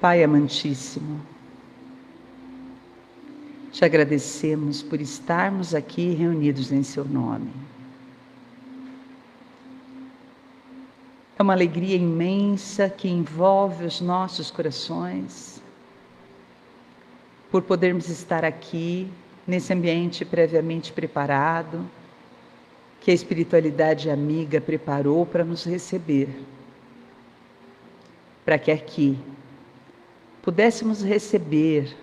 Pai amantíssimo, te agradecemos por estarmos aqui reunidos em seu nome. É uma alegria imensa que envolve os nossos corações, por podermos estar aqui, nesse ambiente previamente preparado, que a espiritualidade amiga preparou para nos receber, para que aqui pudéssemos receber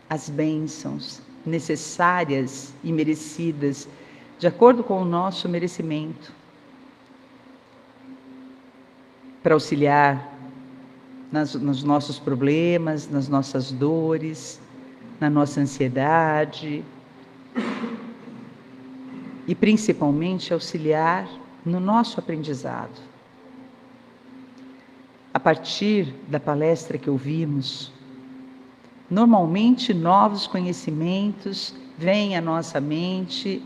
as bênçãos necessárias e merecidas, de acordo com o nosso merecimento, para auxiliar nos nossos problemas, nas nossas dores, na nossa ansiedade e principalmente auxiliar no nosso aprendizado. A partir da palestra que ouvimos, normalmente novos conhecimentos vêm à nossa mente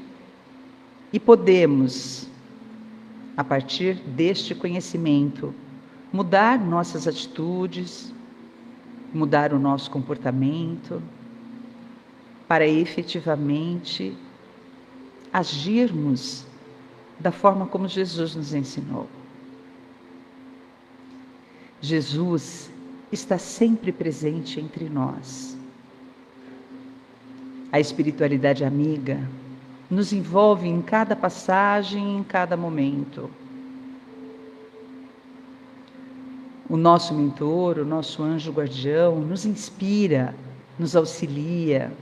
e podemos, a partir deste conhecimento, mudar nossas atitudes, mudar o nosso comportamento, para efetivamente agirmos da forma como Jesus nos ensinou. Jesus está sempre presente entre nós. A espiritualidade amiga nos envolve em cada passagem, em cada momento. O nosso mentor, o nosso anjo guardião, nos inspira, nos auxilia.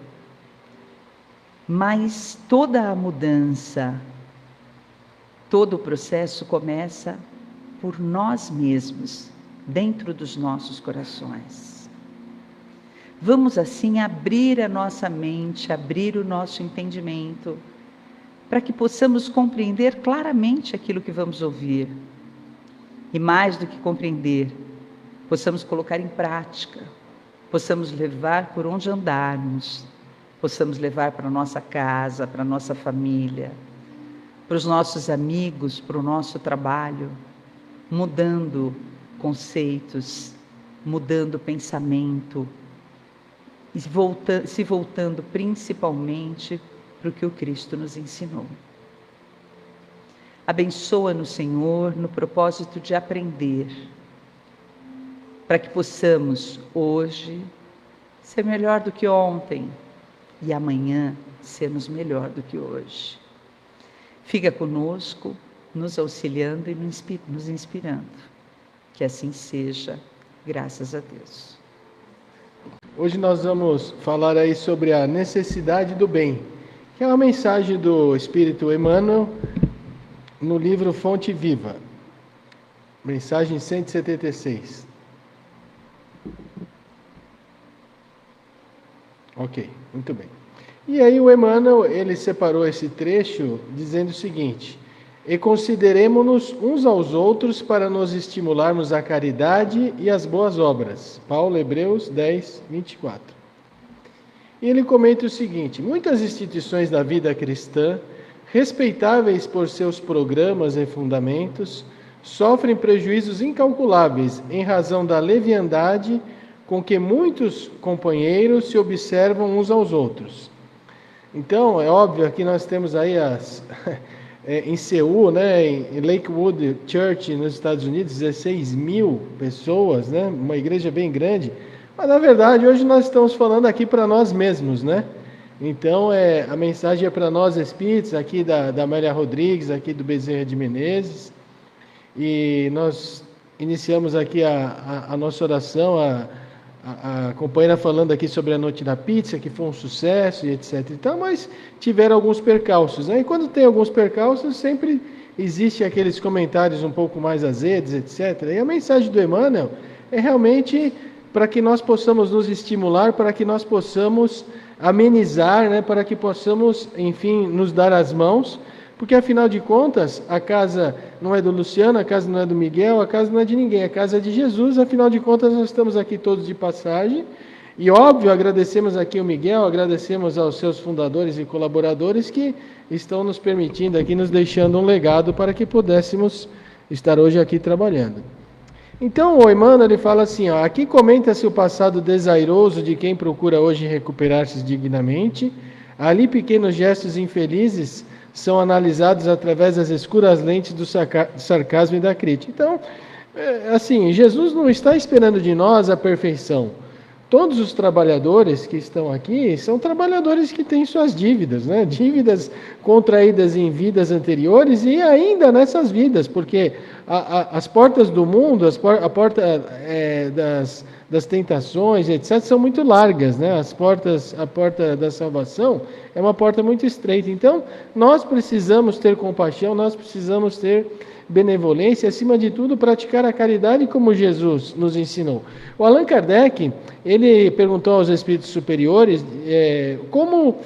Mas toda a mudança, todo o processo começa por nós mesmos, dentro dos nossos corações. Vamos assim abrir a nossa mente, abrir o nosso entendimento, para que possamos compreender claramente aquilo que vamos ouvir. E mais do que compreender, possamos colocar em prática, possamos levar por onde andarmos, possamos levar para a nossa casa, para a nossa família, para os nossos amigos, para o nosso trabalho, mudando conceitos, mudando pensamento, se voltando principalmente para o que o Cristo nos ensinou. Abençoa-nos, Senhor, no propósito de aprender, para que possamos hoje ser melhor do que ontem e amanhã sermos melhor do que hoje. Fica conosco, nos auxiliando e nos inspirando. Que assim seja, graças a Deus. Hoje nós vamos falar aí sobre a necessidade do bem, que é uma mensagem do Espírito Emmanuel no livro Fonte Viva, mensagem 176. Ok, muito bem. E aí o Emmanuel, ele separou esse trecho dizendo o seguinte: e consideremo-nos uns aos outros para nos estimularmos à caridade e às boas obras. Paulo, Hebreus 10, 24. E ele comenta o seguinte: muitas instituições da vida cristã, respeitáveis por seus programas e fundamentos, sofrem prejuízos incalculáveis em razão da leviandade com que muitos companheiros se observam uns aos outros. Então, é óbvio, aqui nós temos aí em Seul, né, em Lakewood Church, nos Estados Unidos, 16 mil pessoas, né, uma igreja bem grande, mas na verdade hoje nós estamos falando aqui para nós mesmos, né? Então a mensagem é para nós espíritos, aqui da Amélia Rodrigues, aqui do Bezerra de Menezes, e nós iniciamos aqui a nossa oração, a companheira falando aqui sobre a Noite da Pizza, que foi um sucesso e etc. Então, mas tiveram alguns percalços, né? E quando tem alguns percalços, sempre existe aqueles comentários um pouco mais azedos, etc. E a mensagem do Emmanuel é realmente para que nós possamos nos estimular, para que nós possamos amenizar, né? Para que possamos, enfim, nos dar as mãos, porque afinal de contas, a casa não é do Luciano, a casa não é do Miguel, a casa não é de ninguém, a casa é de Jesus, afinal de contas nós estamos aqui todos de passagem, e óbvio, agradecemos aqui o Miguel, agradecemos aos seus fundadores e colaboradores que estão nos permitindo aqui, nos deixando um legado para que pudéssemos estar hoje aqui trabalhando. Então o Emmanuel ele fala assim, ó, aqui comenta-se o passado desairoso de quem procura hoje recuperar-se dignamente, ali pequenos gestos infelizes são analisados através das escuras lentes do sarcasmo e da crítica. Então, assim, Jesus não está esperando de nós a perfeição. Todos os trabalhadores que estão aqui são trabalhadores que têm suas dívidas, né? Dívidas contraídas em vidas anteriores e ainda nessas vidas, porque as portas do mundo, a porta das tentações, etc., são muito largas, né? A porta da salvação é uma porta muito estreita. Então, nós precisamos ter compaixão, nós precisamos ter benevolência, acima de tudo, praticar a caridade como Jesus nos ensinou. O Allan Kardec, ele perguntou aos espíritos superiores como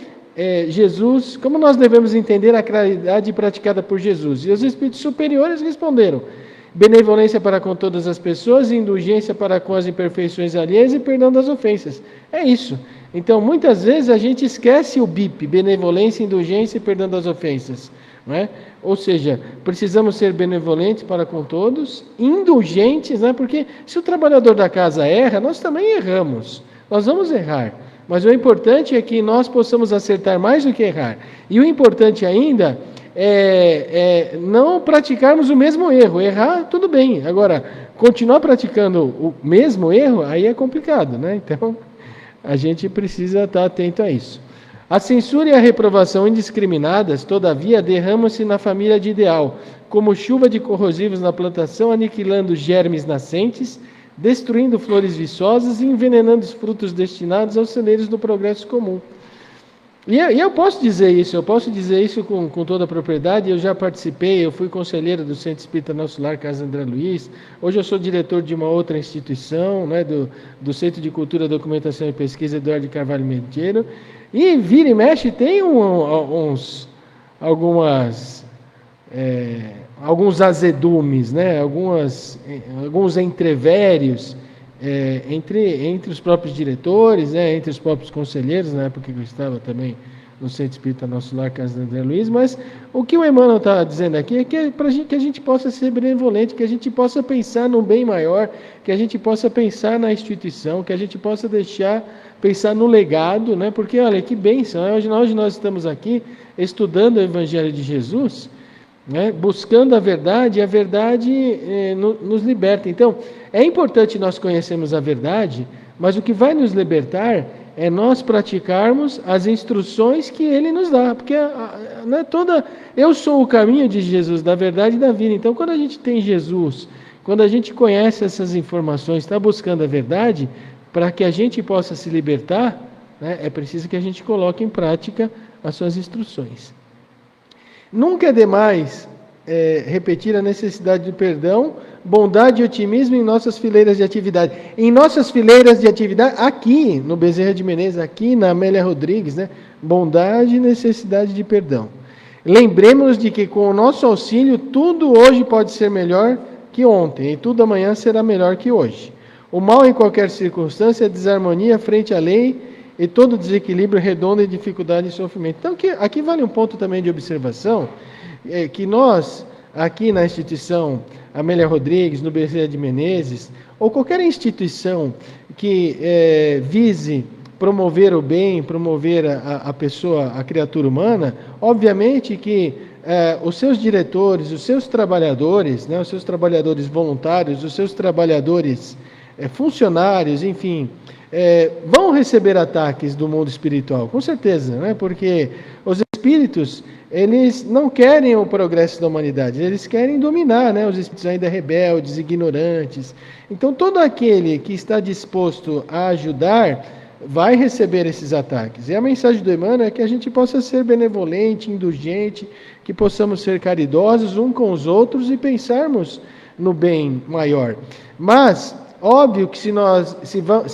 nós devemos entender a caridade praticada por Jesus. E os espíritos superiores responderam: benevolência para com todas as pessoas, indulgência para com as imperfeições alheias e perdão das ofensas. É isso. Então, muitas vezes a gente esquece o BIP, benevolência, indulgência e perdão das ofensas. Não é? Ou seja, precisamos ser benevolentes para com todos, indulgentes, né? Porque se o trabalhador da casa erra, nós também erramos, nós vamos errar, mas o importante é que nós possamos acertar mais do que errar, e o importante ainda é não praticarmos o mesmo erro. Errar, tudo bem, agora, continuar praticando o mesmo erro, aí é complicado, né? Então, a gente precisa estar atento a isso. A censura e a reprovação indiscriminadas, todavia, derramam-se na família de ideal, como chuva de corrosivos na plantação, aniquilando germes nascentes, destruindo flores viçosas e envenenando os frutos destinados aos celeiros do progresso comum. E eu posso dizer isso com toda a propriedade. Eu já participei, eu fui conselheiro do Centro Espírita Nosso Lar, Casa André Luiz. Hoje eu sou diretor de uma outra instituição, né, do Centro de Cultura, Documentação e Pesquisa Eduardo de Carvalho Medieiro. E vira e mexe tem alguns azedumes, né, alguns entrevérios entre os próprios diretores, né, entre os próprios conselheiros, na época que eu estava também no Centro Espírita Nosso Lar, Casa André Luiz. Mas o que o Emmanuel está dizendo aqui é que para que a gente possa ser benevolente, que a gente possa pensar no bem maior, que a gente possa pensar na instituição, que a gente possa pensar no legado, né? Porque olha que bênção, né? Hoje nós estamos aqui estudando o Evangelho de Jesus, né? Buscando a verdade, e a verdade nos liberta. Então, é importante nós conhecermos a verdade, mas o que vai nos libertar é nós praticarmos as instruções que Ele nos dá, porque eu sou o caminho de Jesus, da verdade e da vida. Então, quando a gente tem Jesus, quando a gente conhece essas informações, está buscando a verdade, para que a gente possa se libertar, né, é preciso que a gente coloque em prática as suas instruções. Nunca é demais repetir a necessidade de perdão, bondade e otimismo em nossas fileiras de atividade. Em nossas fileiras de atividade, aqui no Bezerra de Menezes, aqui na Amélia Rodrigues, né, bondade e necessidade de perdão. Lembremos-nos de que com o nosso auxílio, tudo hoje pode ser melhor que ontem, e tudo amanhã será melhor que hoje. O mal em qualquer circunstância é desarmonia frente à lei e todo desequilíbrio redondo em dificuldade e sofrimento. Então, aqui vale um ponto também de observação, que nós, aqui na instituição Amélia Rodrigues, no Bezerra de Menezes, ou qualquer instituição que vise promover o bem, promover a pessoa, a criatura humana, obviamente que os seus diretores, os seus trabalhadores, né, os seus trabalhadores voluntários, os seus trabalhadores funcionários, enfim, vão receber ataques do mundo espiritual, com certeza, né? Porque os espíritos, eles não querem o progresso da humanidade, eles querem dominar, né? Os espíritos ainda rebeldes, ignorantes. Então, todo aquele que está disposto a ajudar vai receber esses ataques. E a mensagem do Emmanuel é que a gente possa ser benevolente, indulgente, que possamos ser caridosos uns com os outros e pensarmos no bem maior. Mas óbvio que se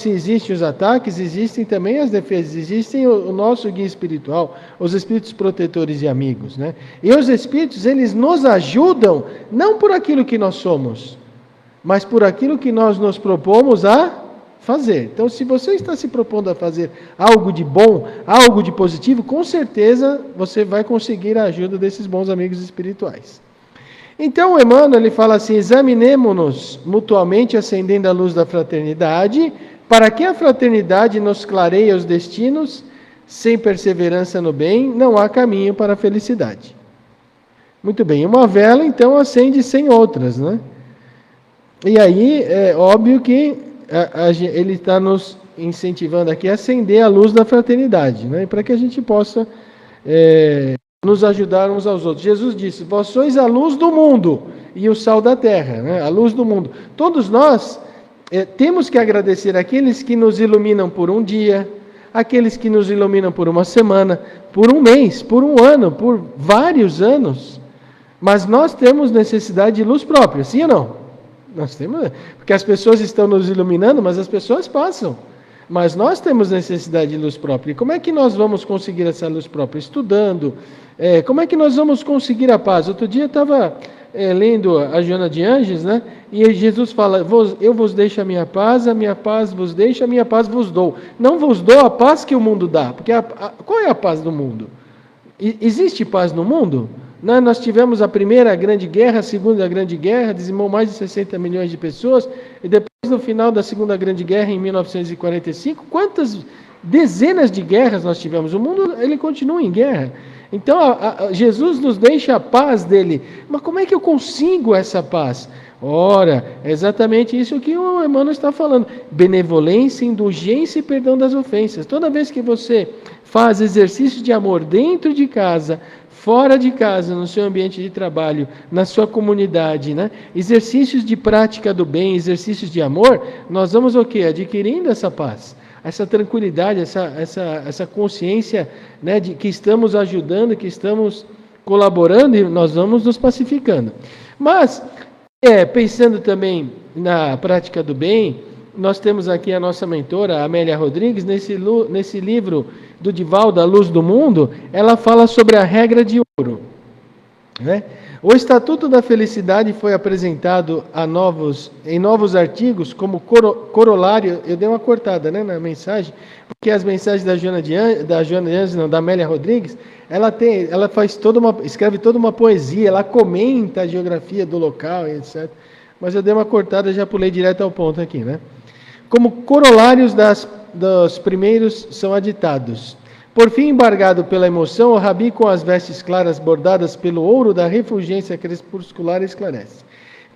existem os ataques, existem também as defesas, existem o nosso guia espiritual, os espíritos protetores e amigos, né? E os espíritos, eles nos ajudam não por aquilo que nós somos, mas por aquilo que nós nos propomos a fazer. Então, se você está se propondo a fazer algo de bom, algo de positivo, com certeza você vai conseguir a ajuda desses bons amigos espirituais. Então, o Emmanuel ele fala assim: examinemo-nos mutuamente acendendo a luz da fraternidade, para que a fraternidade nos clareie os destinos. Sem perseverança no bem, não há caminho para a felicidade. Muito bem, uma vela então acende 100 outras, né? E aí é óbvio que ele está nos incentivando aqui a acender a luz da fraternidade, né? Para que a gente possa nos ajudar uns aos outros. Jesus disse: vós sois a luz do mundo e o sal da terra, né? A luz do mundo. Todos nós temos que agradecer aqueles que nos iluminam por um dia, aqueles que nos iluminam por uma semana, por um mês, por um ano, por vários anos. Mas nós temos necessidade de luz própria, sim ou não? Nós temos, porque as pessoas estão nos iluminando, mas as pessoas passam. Mas nós temos necessidade de luz própria. E como é que nós vamos conseguir essa luz própria? Estudando. Como é que nós vamos conseguir a paz? Outro dia eu estava lendo a Joana de Ângeles, né? E Jesus fala: eu vos deixo a minha paz vos deixo, a minha paz vos dou. Não vos dou a paz que o mundo dá. Porque qual é a paz do mundo? Existe paz no mundo? Nós tivemos a primeira grande guerra, a segunda grande guerra, dizimou mais de 60 milhões de pessoas, e depois, no final da segunda grande guerra, em 1945, quantas dezenas de guerras nós tivemos? O mundo ele continua em guerra. Então, Jesus nos deixa a paz dele. Mas como é que eu consigo essa paz? Ora, é exatamente isso que o Emmanuel está falando. Benevolência, indulgência e perdão das ofensas. Toda vez que você faz exercício de amor dentro de casa, fora de casa, no seu ambiente de trabalho, na sua comunidade, né? Exercícios de prática do bem, exercícios de amor, nós vamos o quê? Adquirindo essa paz, essa tranquilidade, essa consciência, né, de que estamos ajudando, que estamos colaborando, e nós vamos nos pacificando. Mas, pensando também na prática do bem, nós temos aqui a nossa mentora, Amélia Rodrigues, nesse livro do Divaldo, A Luz do Mundo, ela fala sobre a regra de ouro, né? O Estatuto da Felicidade foi apresentado em novos artigos como corolário. Eu dei uma cortada, né, na mensagem, porque as mensagens da Amélia Rodrigues, ela escreve toda uma poesia, ela comenta a geografia do local, etc. Mas eu dei uma cortada e já pulei direto ao ponto aqui, né? Como corolários dos primeiros são aditados: por fim, embargado pela emoção, o rabi com as vestes claras bordadas pelo ouro da refulgência crepuscular esclarece: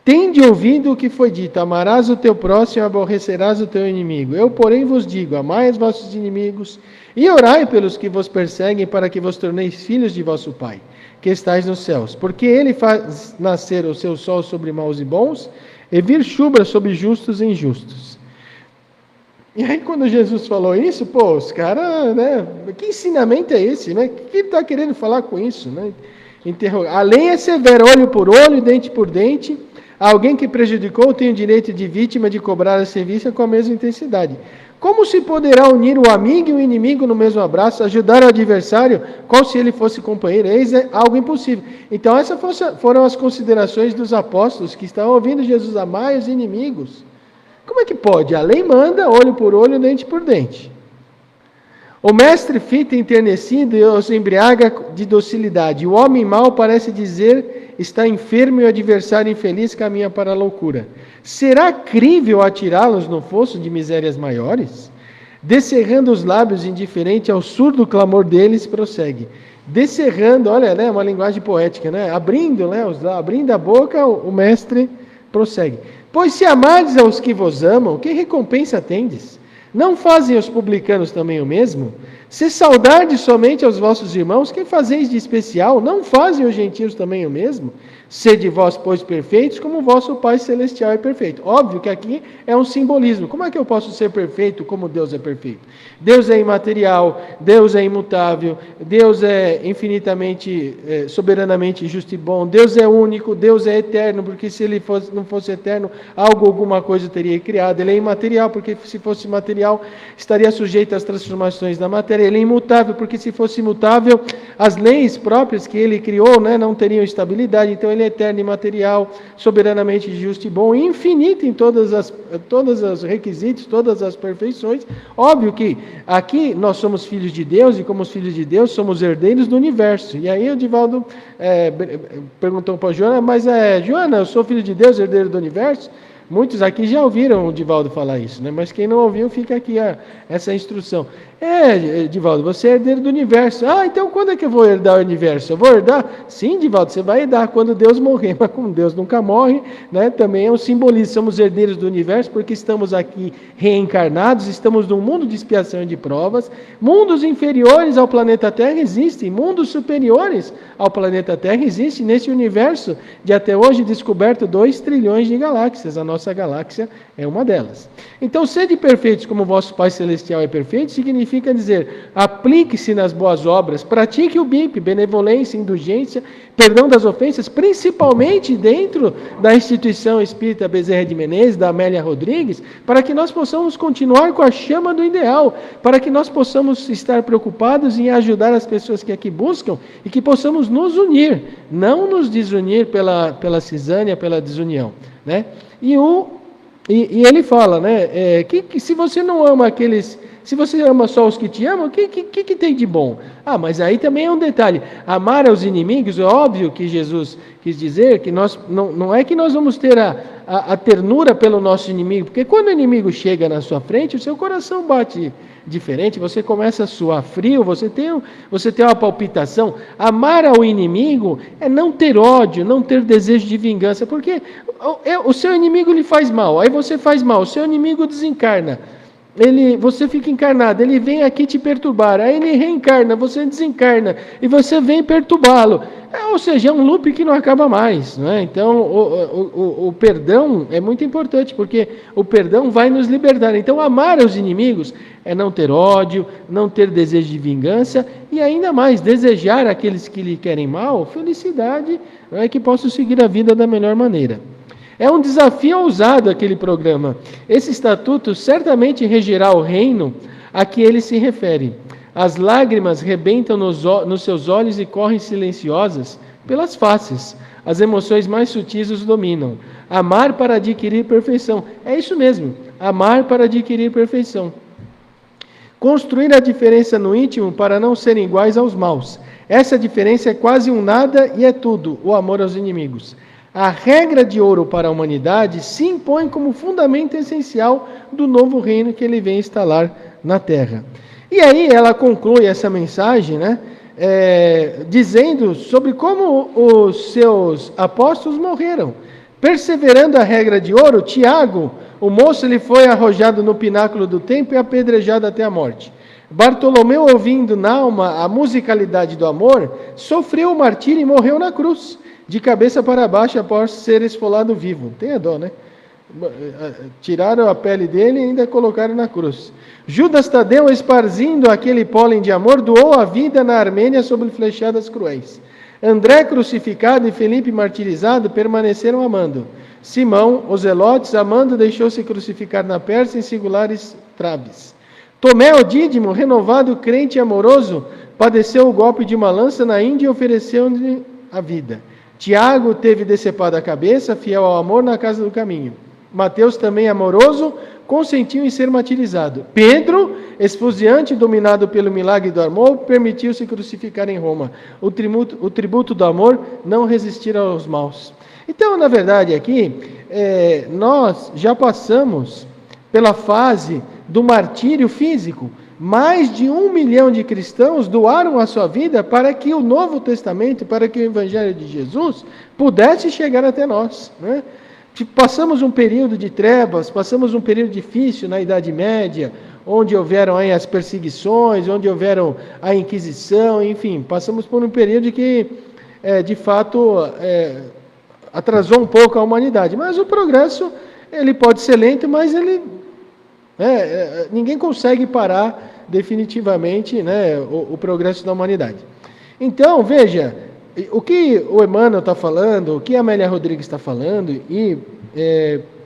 tende ouvido o que foi dito, amarás o teu próximo e aborrecerás o teu inimigo. Eu, porém, vos digo, amai os vossos inimigos e orai pelos que vos perseguem, para que vos torneis filhos de vosso Pai, que estais nos céus. Porque ele faz nascer o seu sol sobre maus e bons, e vir chuva sobre justos e injustos. E aí, quando Jesus falou isso, os caras, né? Que ensinamento é esse, né? O que ele está querendo falar com isso, né? A lei é severa, olho por olho, dente por dente. Alguém que prejudicou tem o direito de vítima de cobrar a serviço com a mesma intensidade. Como se poderá unir o amigo e o inimigo no mesmo abraço, ajudar o adversário, qual se ele fosse companheiro? Eis algo impossível. Então, essas foram as considerações dos apóstolos que estavam ouvindo Jesus: amar os inimigos. Como é que pode? A lei manda, olho por olho, dente por dente. O mestre fita enternecido e os embriaga de docilidade. O homem mau parece dizer está enfermo e o adversário infeliz caminha para a loucura. Será crível atirá-los no fosso de misérias maiores? Descerrando os lábios, indiferente ao surdo clamor deles, prossegue. Descerrando, olha, né, uma linguagem poética, né? Abrindo a boca, o mestre prossegue. Pois se amardes aos que vos amam, que recompensa tendes? Não fazem os publicanos também o mesmo? Se saudardes somente aos vossos irmãos, que fazeis de especial? Não fazem os gentios também o mesmo? Sede vós, pois, perfeitos, como vosso Pai Celestial é perfeito. Óbvio que aqui é um simbolismo. Como é que eu posso ser perfeito como Deus é perfeito? Deus é imaterial, Deus é imutável, Deus é infinitamente, soberanamente justo e bom, Deus é único, Deus é eterno, porque se Ele não fosse eterno, alguma coisa teria criado. Ele é imaterial, porque se fosse material, estaria sujeito às transformações da matéria. Ele é imutável, porque se fosse imutável, as leis próprias que Ele criou, né, não teriam estabilidade. Então, Ele Ele é eterno e material, soberanamente justo e bom, infinito em todos os requisitos, todas as perfeições. Óbvio que aqui nós somos filhos de Deus, e como os filhos de Deus somos herdeiros do universo. E aí o Divaldo perguntou para a Joana, mas Joana, eu sou filho de Deus, herdeiro do universo? Muitos aqui já ouviram o Divaldo falar isso, né? Mas quem não ouviu, fica aqui essa instrução. Divaldo, você é herdeiro do universo. Então quando é que eu vou herdar o universo? Eu vou herdar? Sim, Divaldo, você vai herdar quando Deus morrer, mas como Deus nunca morre, né? Também é um simbolismo. Somos herdeiros do universo porque estamos aqui reencarnados, estamos num mundo de expiação e de provas. Mundos inferiores ao planeta Terra existem, mundos superiores ao planeta Terra existem nesse universo de até hoje descoberto 2 trilhões de galáxias. A nossa galáxia é uma delas. Então, sede perfeitos como vosso Pai Celestial é perfeito, significa dizer, aplique-se nas boas obras, pratique o BIP, benevolência, indulgência, perdão das ofensas, principalmente dentro da instituição espírita Bezerra de Menezes, da Amélia Rodrigues, para que nós possamos continuar com a chama do ideal, para que nós possamos estar preocupados em ajudar as pessoas que aqui buscam e que possamos nos unir, não nos desunir pela cisânia, pela desunião, né? E ele fala, né, que se você não ama se você ama só os que te amam, o que tem de bom? Mas aí também é um detalhe, amar aos inimigos, é óbvio que Jesus quis dizer que nós, não é que nós vamos ter a ternura pelo nosso inimigo, porque quando o inimigo chega na sua frente, o seu coração bate diferente, você começa a suar frio, você tem uma palpitação. Amar ao inimigo é não ter ódio, não ter desejo de vingança, porque o seu inimigo lhe faz mal, aí você faz mal, o seu inimigo desencarna, você fica encarnado, ele vem aqui te perturbar, aí ele reencarna, você desencarna, e você vem perturbá-lo. Ou seja, é um loop que não acaba mais, não é? Então, o perdão é muito importante, porque o perdão vai nos libertar. Então, amar aos inimigos é não ter ódio, não ter desejo de vingança, e ainda mais, desejar àqueles que lhe querem mal, felicidade, não é, que possam seguir a vida da melhor maneira. É um desafio ousado aquele programa. Esse estatuto certamente regerá o reino a que ele se refere. As lágrimas rebentam nos seus olhos e correm silenciosas pelas faces. As emoções mais sutis os dominam. Amar para adquirir perfeição. É isso mesmo, amar para adquirir perfeição. Construir a diferença no íntimo para não serem iguais aos maus. Essa diferença é quase um nada e é tudo, o amor aos inimigos. A regra de ouro para a humanidade se impõe como fundamento essencial do novo reino que ele vem instalar na Terra. E aí ela conclui essa mensagem, né, dizendo sobre como os seus apóstolos morreram. Perseverando a regra de ouro, Tiago, o moço, ele foi arrojado no pináculo do templo e apedrejado até a morte. Bartolomeu, ouvindo na alma a musicalidade do amor, sofreu o martírio e morreu na cruz, de cabeça para baixo após ser esfolado vivo. Tem a dó, né? Tiraram a pele dele e ainda colocaram na cruz. Judas Tadeu, esparzindo aquele pólen de amor, doou a vida na Armênia sob flechadas cruéis. André, crucificado, e Felipe, martirizado, permaneceram amando. Simão, os zelotes, amando, deixou-se crucificar na Pérsia em singulares traves. Tomé, o dídimo, renovado, crente e amoroso, padeceu o golpe de uma lança na Índia e ofereceu-lhe a vida. Tiago teve decepada a cabeça, fiel ao amor, na casa do caminho. Mateus, também amoroso, consentiu em ser martirizado. Pedro, esfuziante, dominado pelo milagre do amor, permitiu-se crucificar em Roma. O tributo do amor, não resistir aos maus. Então, na verdade, aqui, nós já passamos pela fase do martírio físico. Mais de 1 milhão de cristãos doaram a sua vida para que o Novo Testamento, para que o Evangelho de Jesus pudesse chegar até nós, né? Passamos um período de trevas, passamos um período difícil na Idade Média, onde houveram aí as perseguições, onde houveram a Inquisição, enfim, passamos por um período que, de fato, atrasou um pouco a humanidade. Mas o progresso, ele pode ser lento, mas ninguém consegue parar definitivamente, né, o progresso da humanidade. Então, veja, o que o Emmanuel está falando, o que a Amélia Rodrigues está falando, e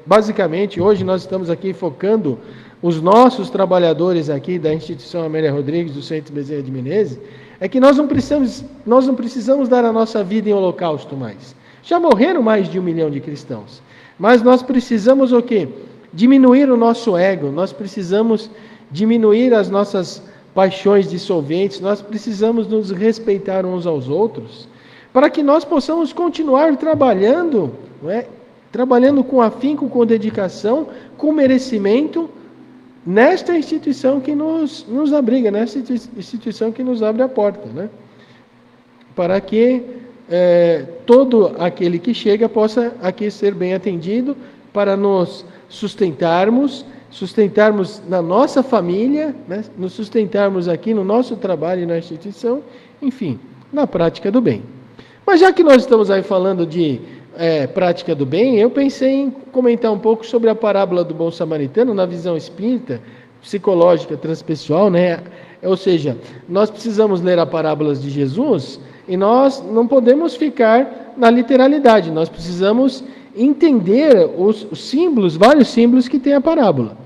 basicamente hoje nós estamos aqui focando os nossos trabalhadores aqui da Instituição Amélia Rodrigues, do Centro Bezerra de Menezes, é que nós não precisamos dar a nossa vida em holocausto mais. Já morreram mais de 1 milhão de cristãos. Mas nós precisamos o quê? Diminuir o nosso ego, nós precisamos diminuir as nossas paixões dissolventes, nós precisamos nos respeitar uns aos outros, para que nós possamos continuar trabalhando, não é? Trabalhando com afinco, com dedicação, com merecimento, nesta instituição que nos abriga, nesta instituição que nos abre a porta, né? Para que todo aquele que chega possa aqui ser bem atendido, para nos sustentarmos na nossa família, né? Nos sustentarmos aqui no nosso trabalho e na instituição, enfim, na prática do bem. Mas já que nós estamos aí falando de prática do bem, eu pensei em comentar um pouco sobre a parábola do bom samaritano na visão espírita, psicológica, transpessoal, né? Ou seja, nós precisamos ler as parábolas de Jesus e nós não podemos ficar na literalidade, nós precisamos entender os símbolos, vários símbolos que tem a parábola.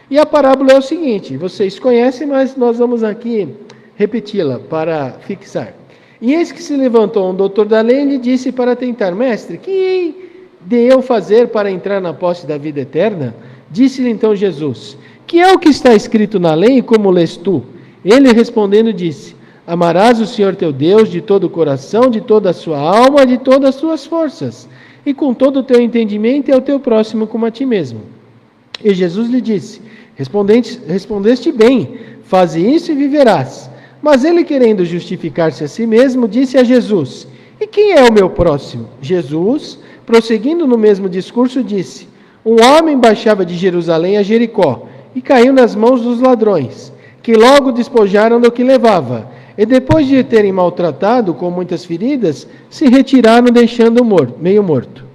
E a parábola é o seguinte, vocês conhecem, mas nós vamos aqui repeti-la para fixar. E eis que se levantou um doutor da lei e lhe disse para tentar: Mestre, que hei de eu fazer para entrar na posse da vida eterna? Disse-lhe então Jesus: Que é o que está escrito na lei e como lês tu? Ele respondendo disse: Amarás o Senhor teu Deus de todo o coração, de toda a sua alma, de todas as suas forças, e com todo o teu entendimento e ao teu próximo como a ti mesmo. E Jesus lhe disse: Respondeste bem, faze isso e viverás. Mas ele, querendo justificar-se a si mesmo, disse a Jesus: E quem é o meu próximo? Jesus, prosseguindo no mesmo discurso, disse: Um homem baixava de Jerusalém a Jericó, e caiu nas mãos dos ladrões, que logo despojaram do que levava, e depois de terem maltratado com muitas feridas, se retiraram, deixando-o meio morto.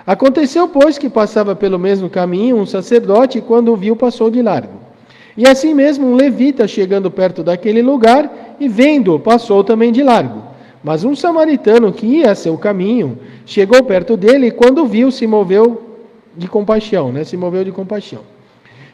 Aconteceu, pois, que passava pelo mesmo caminho um sacerdote, e quando o viu, passou de largo. E assim mesmo um levita, chegando perto daquele lugar, e vendo-o, passou também de largo. Mas um samaritano que ia a seu caminho, chegou perto dele, e quando o viu, se moveu de compaixão.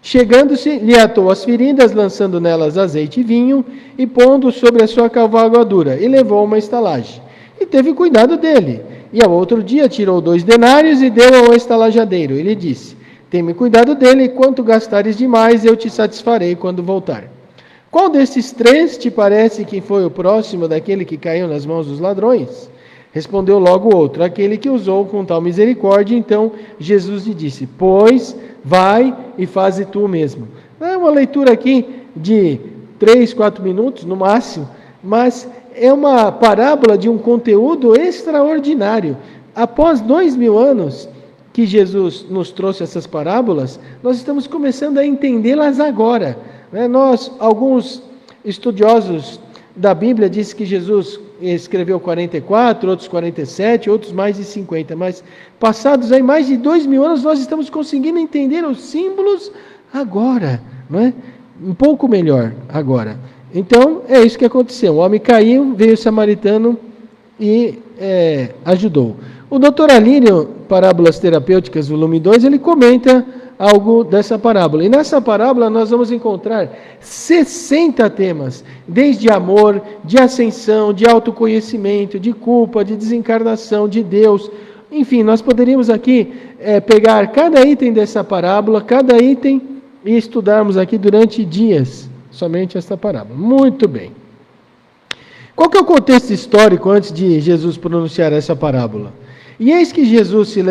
Chegando-se, lhe atou as feridas, lançando nelas azeite e vinho, e pondo sobre a sua cavalgadura, e levou a uma estalagem. E teve cuidado dele. E ao outro dia tirou 2 denários e deu ao estalajadeiro. E lhe disse: Teme cuidado dele, e quanto gastares demais, eu te satisfarei quando voltar. Qual destes 3 te parece que foi o próximo daquele que caiu nas mãos dos ladrões? Respondeu logo o outro: aquele que usou com tal misericórdia. Então Jesus lhe disse: Pois, vai e faze tu mesmo. É uma leitura aqui de 3, 4 minutos no máximo, mas é uma parábola de um conteúdo extraordinário. Após 2000 anos que Jesus nos trouxe essas parábolas, nós estamos começando a entendê-las agora. Alguns estudiosos da Bíblia dizem que Jesus escreveu 44, outros 47, outros mais de 50, mas passados aí mais de 2000 anos, nós estamos conseguindo entender os símbolos agora, não é? Um pouco melhor agora. Então, é isso que aconteceu. O homem caiu, veio o samaritano e ajudou. O Dr. Alírio, Parábolas Terapêuticas, volume 2, ele comenta algo dessa parábola. E nessa parábola nós vamos encontrar 60 temas, desde amor, de ascensão, de autoconhecimento, de culpa, de desencarnação, de Deus. Enfim, nós poderíamos aqui pegar cada item dessa parábola, cada item, e estudarmos aqui durante dias, somente esta parábola. Muito bem. Qual que é o contexto histórico antes de Jesus pronunciar essa parábola? E eis que Jesus se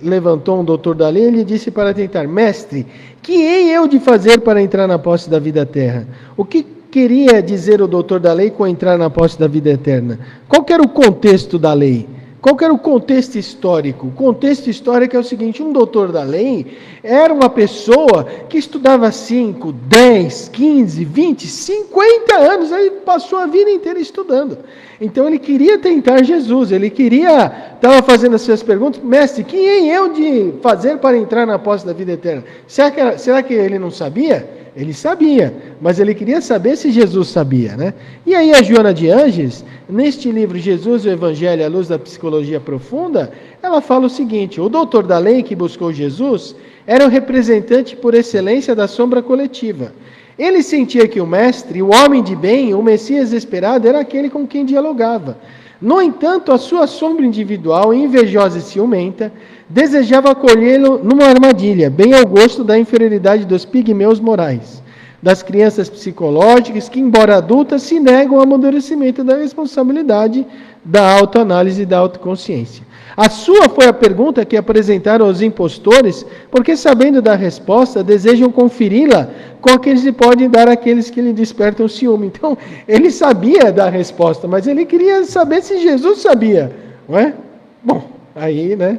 levantou um doutor da lei e lhe disse para tentar: Mestre, que hei eu de fazer para entrar na posse da vida eterna? O que queria dizer o doutor da lei com entrar na posse da vida eterna? Qual que era o contexto da lei? Qual que era o contexto histórico? O contexto histórico é o seguinte: um doutor da lei era uma pessoa que estudava 5, 10, 15, 20, 50 anos, aí passou a vida inteira estudando. Então ele queria tentar Jesus, estava fazendo as suas perguntas: Mestre, quem hei eu de fazer para entrar na posse da vida eterna? Será que ele não sabia? Ele sabia, mas ele queria saber se Jesus sabia, né? E aí a Joana de Ângeles, neste livro Jesus, o Evangelho à Luz da Psicologia Profunda, ela fala o seguinte: o doutor da lei que buscou Jesus era o representante por excelência da sombra coletiva. Ele sentia que o mestre, o homem de bem, o Messias esperado, era aquele com quem dialogava. No entanto, a sua sombra individual, invejosa e ciumenta, desejava acolhê-lo numa armadilha, bem ao gosto da inferioridade dos pigmeus morais, das crianças psicológicas que, embora adultas, se negam ao amadurecimento da responsabilidade, da autoanálise e da autoconsciência. A sua foi a pergunta que apresentaram os impostores, porque, sabendo da resposta, desejam conferi-la com aqueles que podem dar àqueles que lhe despertam ciúme. Então, ele sabia da resposta, mas ele queria saber se Jesus sabia, não é? Bom, aí, né?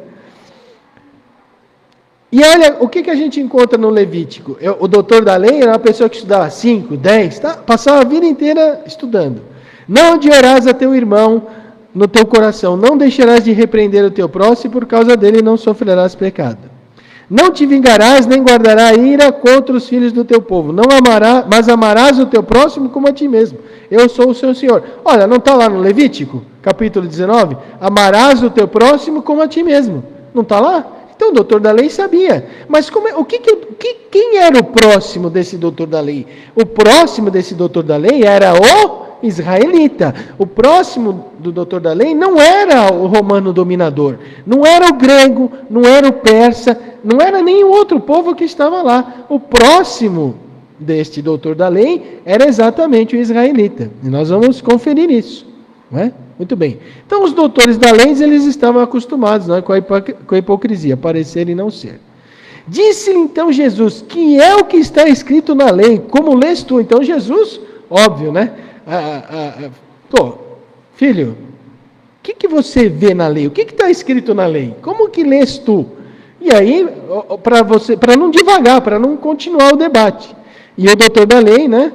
E olha, o que a gente encontra no Levítico? O doutor da lei era uma pessoa que estudava 5, 10, passava a vida inteira estudando. Não odiarás a teu irmão no teu coração, não deixarás de repreender o teu próximo, e por causa dele não sofrerás pecado. Não te vingarás, nem guardarás ira contra os filhos do teu povo, não amarás, mas amarás o teu próximo como a ti mesmo. Eu sou o seu Senhor. Olha, não está lá no Levítico, capítulo 19? Amarás o teu próximo como a ti mesmo. Não está lá? Então o doutor da lei sabia. Mas quem era o próximo desse doutor da lei? O próximo desse doutor da lei era o israelita. O próximo do doutor da lei não era o romano dominador, não era o grego, não era o persa, não era nenhum outro povo que estava lá. O próximo deste doutor da lei era exatamente o israelita. E nós vamos conferir isso, não é? Muito bem. Então os doutores da lei, eles estavam acostumados, não é, com a hipocrisia, parecer e não ser. Disse-lhe então Jesus, que é o que está escrito na lei, como lês tu? Então Jesus, óbvio, né? Filho, o que você vê na lei? O que está escrito na lei? Como que lês tu? E aí, para não divagar, para não continuar o debate. E o doutor da lei, né?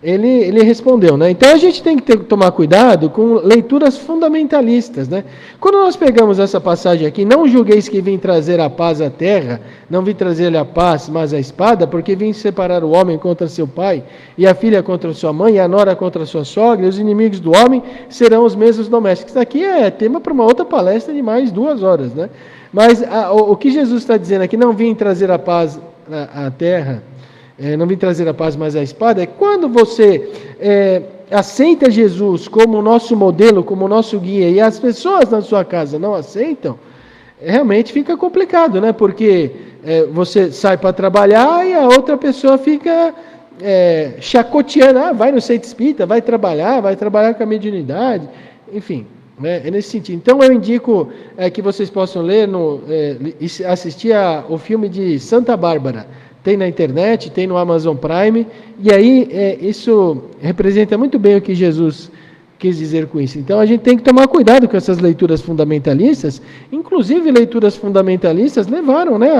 Ele respondeu, né? Então a gente tem que tomar cuidado com leituras fundamentalistas, né? Quando nós pegamos essa passagem aqui, não julgueis que vim trazer a paz à terra, não vim trazer-lhe a paz, mas a espada, porque vim separar o homem contra seu pai, e a filha contra sua mãe, e a nora contra sua sogra, e os inimigos do homem serão os mesmos domésticos. Isso aqui é tema para uma outra palestra de mais 2 horas, né? Mas o que Jesus está dizendo aqui, não vim trazer a paz à terra, não vim trazer a paz, mas a espada, é quando você aceita Jesus como o nosso modelo, como o nosso guia, e as pessoas na sua casa não aceitam, realmente fica complicado, né? Porque você sai para trabalhar e a outra pessoa fica chacoteando, vai no centro espírita, vai trabalhar com a mediunidade, enfim, né? É nesse sentido. Então eu indico que vocês possam ler, assistir o filme de Santa Bárbara. Tem na internet, tem no Amazon Prime, e aí isso representa muito bem o que Jesus quis dizer com isso. Então a gente tem que tomar cuidado com essas leituras fundamentalistas, inclusive leituras fundamentalistas levaram, né,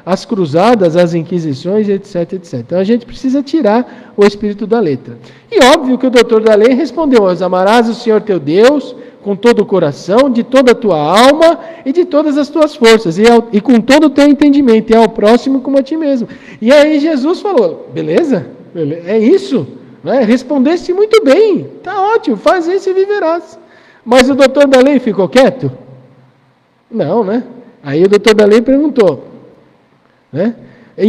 as cruzadas, as inquisições, etc, etc. Então a gente precisa tirar o espírito da letra. E óbvio que o doutor da lei respondeu, amarás o Senhor teu Deus com todo o coração, de toda a tua alma e de todas as tuas forças, e com todo o teu entendimento, e ao próximo como a ti mesmo. E aí Jesus falou, beleza? É isso? Né? Respondeste muito bem, está ótimo, faz isso e viverás. Mas o doutor da lei ficou quieto? Não, né? Aí o doutor da lei perguntou, né? E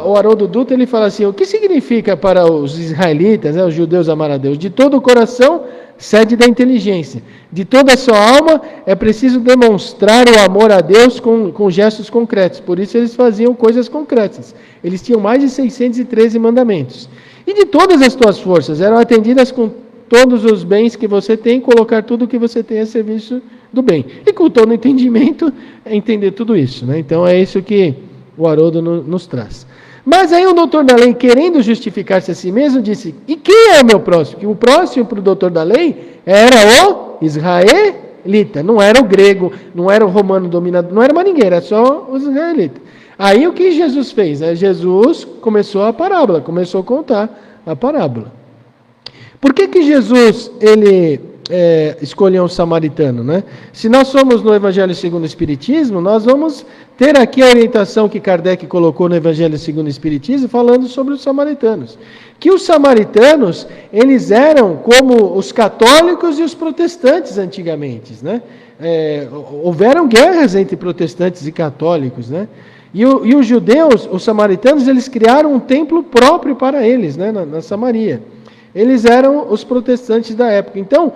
o Haroldo Dutra, ele fala assim, o que significa para os israelitas, os judeus amar a Deus? De todo o coração, sede da inteligência. De toda a sua alma, é preciso demonstrar o amor a Deus com gestos concretos. Por isso eles faziam coisas concretas. Eles tinham mais de 613 mandamentos. E de todas as tuas forças, eram atendidas com todos os bens que você tem, colocar tudo o que você tem a serviço do bem. E com todo o entendimento, entender tudo isso, né? Então é isso que o Haroldo nos traz. Mas aí o doutor da lei, querendo justificar-se a si mesmo, disse, e quem é o meu próximo? Que o próximo para o doutor da lei era o israelita, não era o grego, não era o romano dominador, não era mais ninguém, era só os israelitas. Aí o que Jesus fez? Jesus começou a parábola, começou a contar a parábola. Por que Jesus, ele escolheu um samaritano, né? Se nós somos no Evangelho segundo o Espiritismo, nós vamos ter aqui a orientação que Kardec colocou no Evangelho segundo o Espiritismo, falando sobre os samaritanos. Que os samaritanos, eles eram como os católicos e os protestantes antigamente, né? Houveram guerras entre protestantes e católicos, né? E os judeus, os samaritanos, eles criaram um templo próprio para eles, né? Na Samaria. Eles eram os protestantes da época. Então,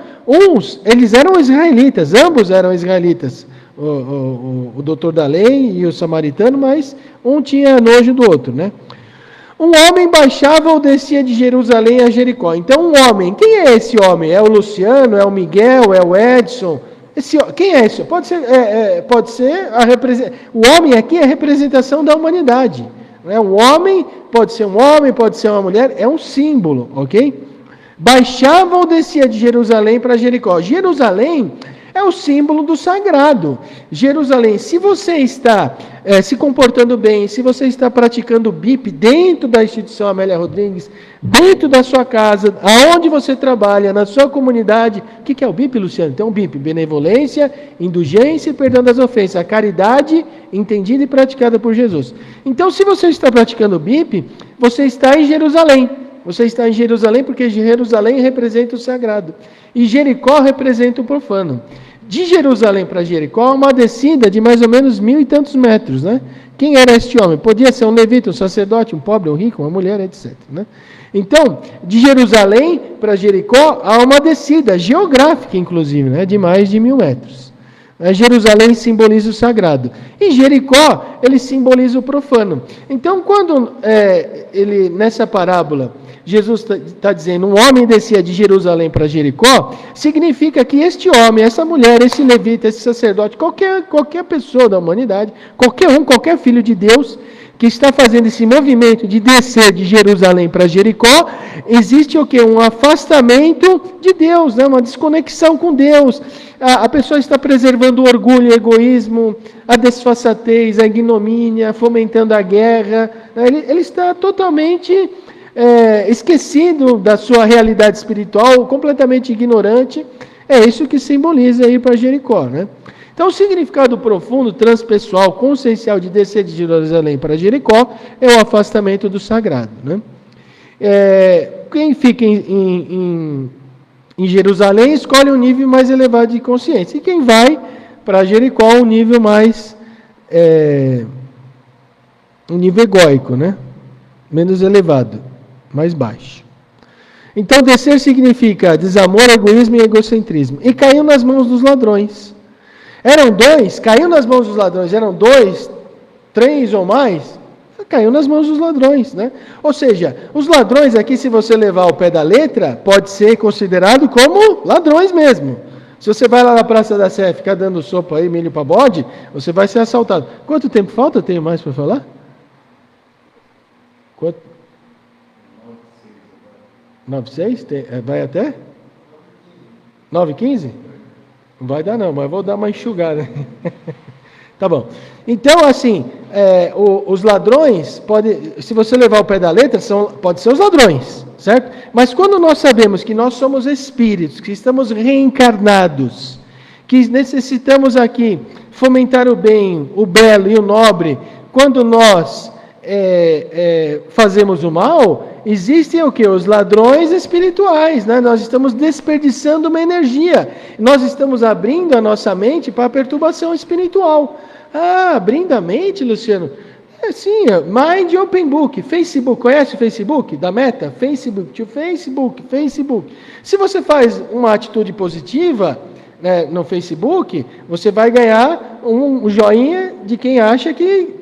eles eram israelitas, ambos eram israelitas. O doutor da lei e o samaritano, mas um tinha nojo do outro, né? Um homem baixava ou descia de Jerusalém a Jericó. Então, um homem, quem é esse homem? É o Luciano, é o Miguel, é o Edson? Quem é esse? Pode ser o homem aqui é a representação da humanidade. Né? Um homem, pode ser uma mulher, é um símbolo, ok? Baixava ou descia de Jerusalém para Jericó. Jerusalém é o símbolo do sagrado. Jerusalém, se você está se comportando bem, se você está praticando o BIP dentro da instituição Amélia Rodrigues, dentro da sua casa, aonde você trabalha, na sua comunidade, o que é o BIP, Luciano? Então, o BIP, benevolência, indulgência e perdão das ofensas, a caridade entendida e praticada por Jesus. Então, se você está praticando o BIP, você está em Jerusalém. Você está em Jerusalém porque Jerusalém representa o sagrado. E Jericó representa o profano. De Jerusalém para Jericó, uma descida de mais ou menos 1.000 e tantos metros, né? Quem era este homem? Podia ser um levita, um sacerdote, um pobre, um rico, uma mulher, etc. Né? Então, de Jerusalém para Jericó, há uma descida geográfica, inclusive, né? De mais de 1.000 metros. Jerusalém simboliza o sagrado. E Jericó, ele simboliza o profano. Então, quando nessa parábola, Jesus está dizendo, um homem descia de Jerusalém para Jericó, significa que este homem, essa mulher, esse levita, esse sacerdote, qualquer pessoa da humanidade, qualquer filho de Deus, que está fazendo esse movimento de descer de Jerusalém para Jericó, existe o quê? Um afastamento de Deus, né? Uma desconexão com Deus. A pessoa está preservando o orgulho, o egoísmo, a desfaçatez, a ignomínia, fomentando a guerra. Ele está totalmente esquecido da sua realidade espiritual, completamente ignorante. É isso que simboliza ir para Jericó, né? Então, o significado profundo, transpessoal, consciencial de descer de Jerusalém para Jericó é o afastamento do sagrado, né? Quem fica em Jerusalém escolhe um nível mais elevado de consciência. E quem vai para Jericó, um nível mais... um nível egóico, né? Menos elevado, mais baixo. Então, descer significa desamor, egoísmo e egocentrismo. E caiu nas mãos dos ladrões. Caiu nas mãos dos ladrões, eram 2, 3 ou mais, caiu nas mãos dos ladrões, né? Ou seja, os ladrões aqui, se você levar ao pé da letra, pode ser considerado como ladrões mesmo. Se você vai lá na Praça da Sé ficar dando sopa aí, milho para bode, você vai ser assaltado. Quanto tempo falta? Tenho mais para falar? Quanto? 9:06? Vai até? 9:15? Não vai dar não, mas vou dar uma enxugada. Tá bom. Então, assim, os ladrões, se você levar o pé da letra, pode ser os ladrões, certo? Mas quando nós sabemos que nós somos espíritos, que estamos reencarnados, que necessitamos aqui fomentar o bem, o belo e o nobre, quando nós fazemos o mal, existem o quê? Os ladrões espirituais, né? Nós estamos desperdiçando uma energia. Nós estamos abrindo a nossa mente para a perturbação espiritual. Abrindo a mente, Luciano? Sim, Mind Open Book, Facebook. Conhece o Facebook da Meta? Facebook. Se você faz uma atitude positiva, né, no Facebook, você vai ganhar um joinha de quem acha que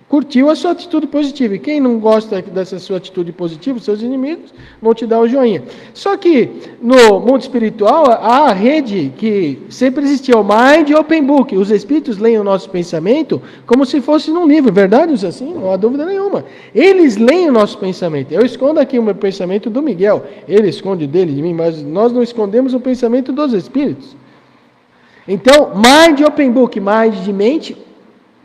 curtiu a sua atitude positiva. E quem não gosta dessa sua atitude positiva, seus inimigos, vão te dar o joinha. Só que no mundo espiritual, há a rede que sempre existiu, o Mind Open Book. Os espíritos leem o nosso pensamento como se fosse num livro. Verdade isso assim? Não há dúvida nenhuma. Eles leem o nosso pensamento. Eu escondo aqui o meu pensamento do Miguel. Ele esconde o dele de mim, mas nós não escondemos o pensamento dos espíritos. Então, Mind Open Book, Mind de mente,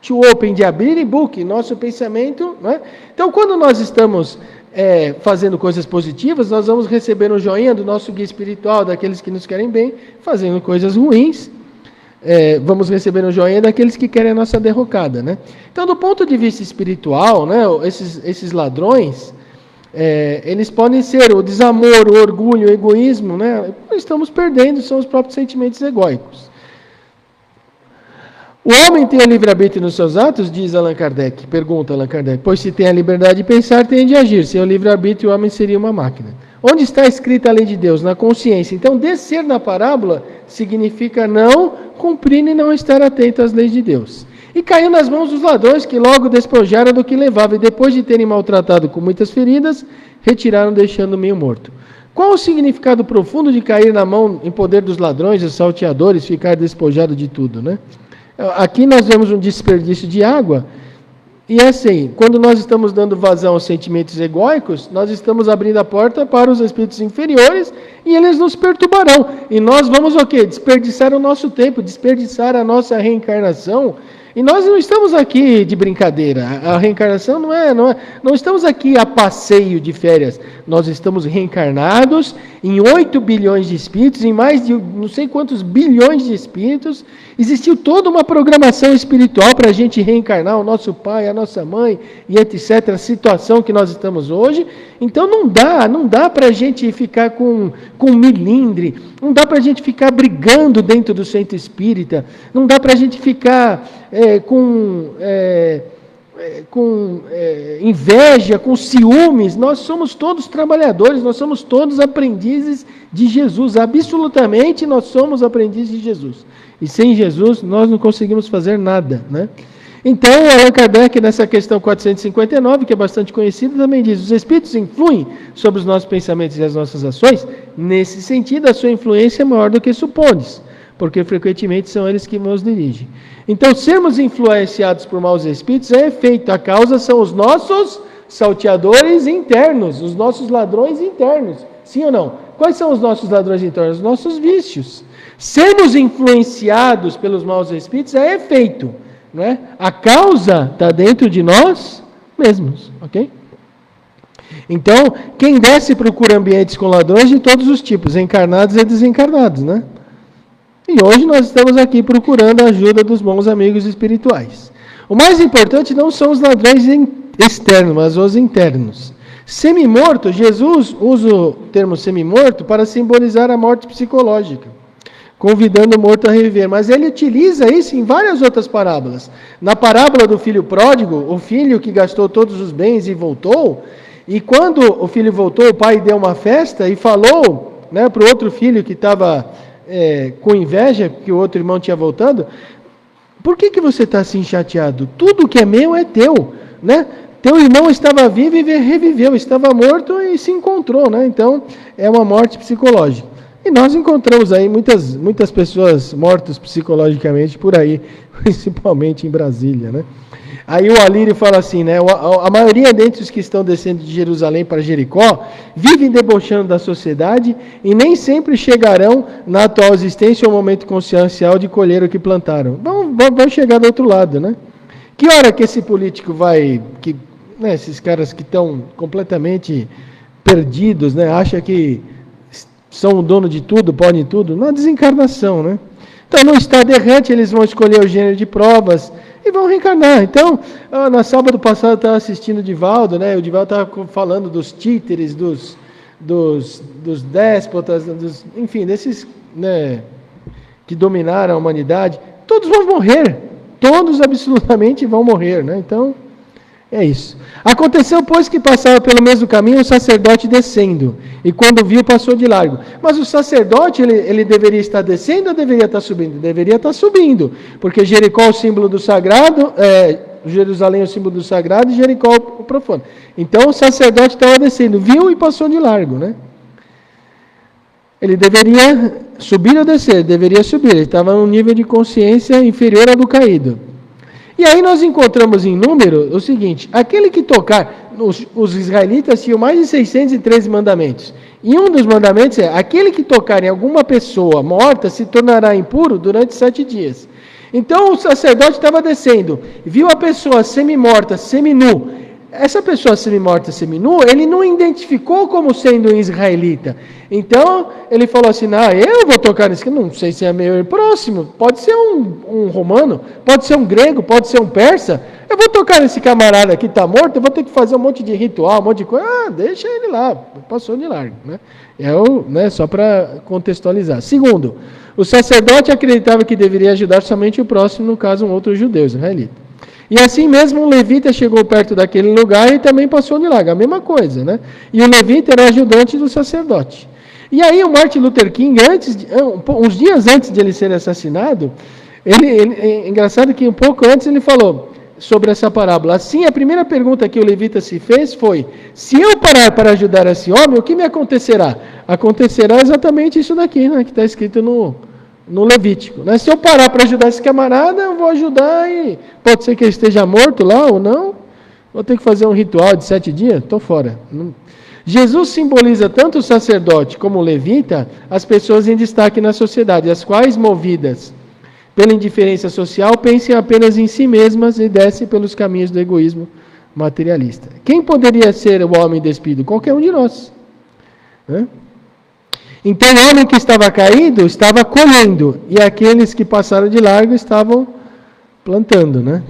to open, de abrir, e book, nosso pensamento, né? Então, quando nós estamos fazendo coisas positivas, nós vamos receber um joinha do nosso guia espiritual, daqueles que nos querem bem. Fazendo coisas ruins, vamos receber um joinha daqueles que querem a nossa derrocada, né? Então, do ponto de vista espiritual, né, esses ladrões, eles podem ser o desamor, o orgulho, o egoísmo, né? Estamos perdendo, são os próprios sentimentos egóicos. O homem tem a livre-arbítrio nos seus atos, diz Allan Kardec, pergunta Allan Kardec, pois se tem a liberdade de pensar, tem de agir. Sem o livre-arbítrio, o homem seria uma máquina. Onde está escrita a lei de Deus? Na consciência. Então, descer na parábola significa não cumprir e não estar atento às leis de Deus. E caiu nas mãos dos ladrões, que logo despojaram do que levava, e depois de terem maltratado com muitas feridas, retiraram, deixando meio morto. Qual o significado profundo de cair na mão em poder dos ladrões, dos salteadores, ficar despojado de tudo, né? Aqui nós vemos um desperdício de água, e assim, quando nós estamos dando vazão aos sentimentos egóicos, nós estamos abrindo a porta para os espíritos inferiores, e eles nos perturbarão. E nós vamos o quê? Desperdiçar o nosso tempo, desperdiçar a nossa reencarnação. E nós não estamos aqui de brincadeira. A reencarnação não estamos aqui a passeio de férias. Nós estamos reencarnados em 8 bilhões de espíritos, em mais de não sei quantos bilhões de espíritos. Existiu toda uma programação espiritual para a gente reencarnar o nosso pai, a nossa mãe e etc. A situação que nós estamos hoje. Então não dá para a gente ficar com milindre, não dá para a gente ficar brigando dentro do centro espírita, não dá para a gente ficar com inveja, com ciúmes. Nós somos todos trabalhadores, nós somos todos aprendizes de Jesus, absolutamente nós somos aprendizes de Jesus. E sem Jesus nós não conseguimos fazer nada, né? Então, Allan Kardec, nessa questão 459, que é bastante conhecida, também diz: os espíritos influem sobre os nossos pensamentos e as nossas ações. Nesse sentido, a sua influência é maior do que supondes, porque frequentemente são eles que nos dirigem. Então, sermos influenciados por maus espíritos é efeito. A causa são os nossos salteadores internos, os nossos ladrões internos. Sim ou não? Quais são os nossos ladrões internos? Os nossos vícios. Sermos influenciados pelos maus espíritos é efeito. Não é? A causa está dentro de nós mesmos, ok? Então, quem desce procura ambientes com ladrões de todos os tipos, encarnados e desencarnados, né? E hoje nós estamos aqui procurando a ajuda dos bons amigos espirituais. O mais importante não são os ladrões externos, mas os internos. Semi-morto, Jesus usa o termo semi-morto para simbolizar a morte psicológica, convidando o morto a reviver. Mas ele utiliza isso em várias outras parábolas. Na parábola do filho pródigo, o filho que gastou todos os bens e voltou, e quando o filho voltou, o pai deu uma festa e falou, né, para o outro filho que estava com inveja, que o outro irmão tinha voltado: por que você está assim chateado? Tudo que é meu é teu, né? Teu irmão estava vivo e reviveu, estava morto e se encontrou, né? Então, é uma morte psicológica. E nós encontramos aí muitas pessoas mortas psicologicamente por aí, principalmente em Brasília, né? Aí o Alírio fala assim, né? A maioria dentre os que estão descendo de Jerusalém para Jericó vivem debochando da sociedade e nem sempre chegarão na atual existência ao momento consciencial de colher o que plantaram. Vão chegar do outro lado, né? Que hora que esse político vai... né, esses caras que estão completamente perdidos, né? Acham que são o dono de tudo, podem tudo, na desencarnação, né? Então, no estado errante, eles vão escolher o gênero de provas e vão reencarnar. Então, na sábado passado eu estava assistindo o Divaldo, né? O Divaldo estava falando dos títeres, dos déspotas, enfim, desses, né, que dominaram a humanidade. Todos vão morrer, todos absolutamente vão morrer, né? Então, é isso. Aconteceu, pois, que passava pelo mesmo caminho um sacerdote descendo, e quando viu, passou de largo. Mas o sacerdote, ele deveria estar descendo ou deveria estar subindo? Deveria estar subindo, porque Jericó é o símbolo do sagrado, Jerusalém é o símbolo do sagrado e Jericó o profano. Então o sacerdote estava descendo, viu e passou de largo, né? Ele deveria subir ou descer? Deveria subir, ele estava num nível de consciência inferior ao do caído. E aí nós encontramos em número o seguinte: aquele que tocar, os israelitas tinham mais de 613 mandamentos, e um dos mandamentos é: aquele que tocar em alguma pessoa morta se tornará impuro durante 7 dias. Então o sacerdote estava descendo, viu a pessoa semi-morta, semi-nu. Essa pessoa semi-morta, semi-nu, ele não identificou como sendo um israelita. Então, ele falou assim: eu vou tocar nesse, não sei se é meu próximo, pode ser um romano, pode ser um grego, pode ser um persa. Eu vou tocar nesse camarada que está morto, eu vou ter que fazer um monte de ritual, um monte de coisa. Deixa ele lá, passou de largo, né? Só para contextualizar. Segundo, o sacerdote acreditava que deveria ajudar somente o próximo, no caso um outro judeu israelita. E assim mesmo um levita chegou perto daquele lugar e também passou de largo, a mesma coisa, né? E o levita era ajudante do sacerdote. E aí o Martin Luther King, uns dias antes de ele ser assassinado, é engraçado que um pouco antes ele falou sobre essa parábola. Assim, a primeira pergunta que o levita se fez foi: se eu parar para ajudar esse homem, o que me acontecerá? Acontecerá exatamente isso daqui, né, que está escrito no Levítico. Né? Se eu parar para ajudar esse camarada, eu vou ajudar e pode ser que ele esteja morto lá ou não. Vou ter que fazer um ritual de 7 dias? Estou fora. Jesus simboliza tanto o sacerdote como o levita, as pessoas em destaque na sociedade, as quais, movidas pela indiferença social, pensem apenas em si mesmas e descem pelos caminhos do egoísmo materialista. Quem poderia ser o homem despido? Qualquer um de nós. Né? Então o homem que estava caído estava colhendo, e aqueles que passaram de largo estavam plantando. Né?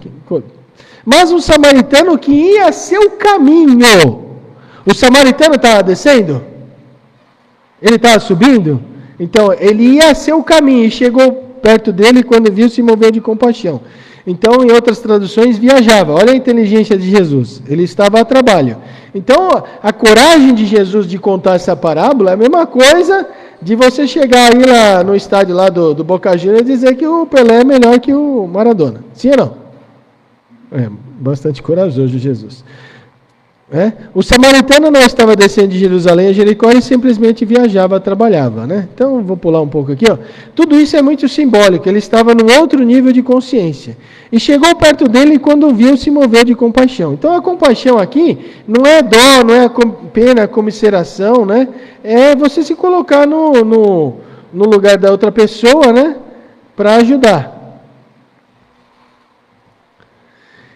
Mas um samaritano que ia a seu caminho, o samaritano estava descendo? Ele estava subindo? Então ele ia a seu caminho e chegou perto dele, quando viu, se moveu de compaixão. Então, em outras traduções, viajava. Olha a inteligência de Jesus. Ele estava a trabalho. Então, a coragem de Jesus de contar essa parábola é a mesma coisa de você chegar aí lá no estádio lá do Boca Juniors e dizer que o Pelé é melhor que o Maradona. Sim ou não? É, bastante corajoso Jesus. O samaritano não estava descendo de Jerusalém a Jericó e simplesmente viajava, trabalhava. Né? Então, vou pular um pouco aqui. Ó. Tudo isso é muito simbólico. Ele estava num outro nível de consciência. E chegou perto dele e quando viu, se moveu de compaixão. Então, a compaixão aqui não é dó, não é pena, comiseração. Né? É você se colocar no lugar da outra pessoa, né? Para ajudar.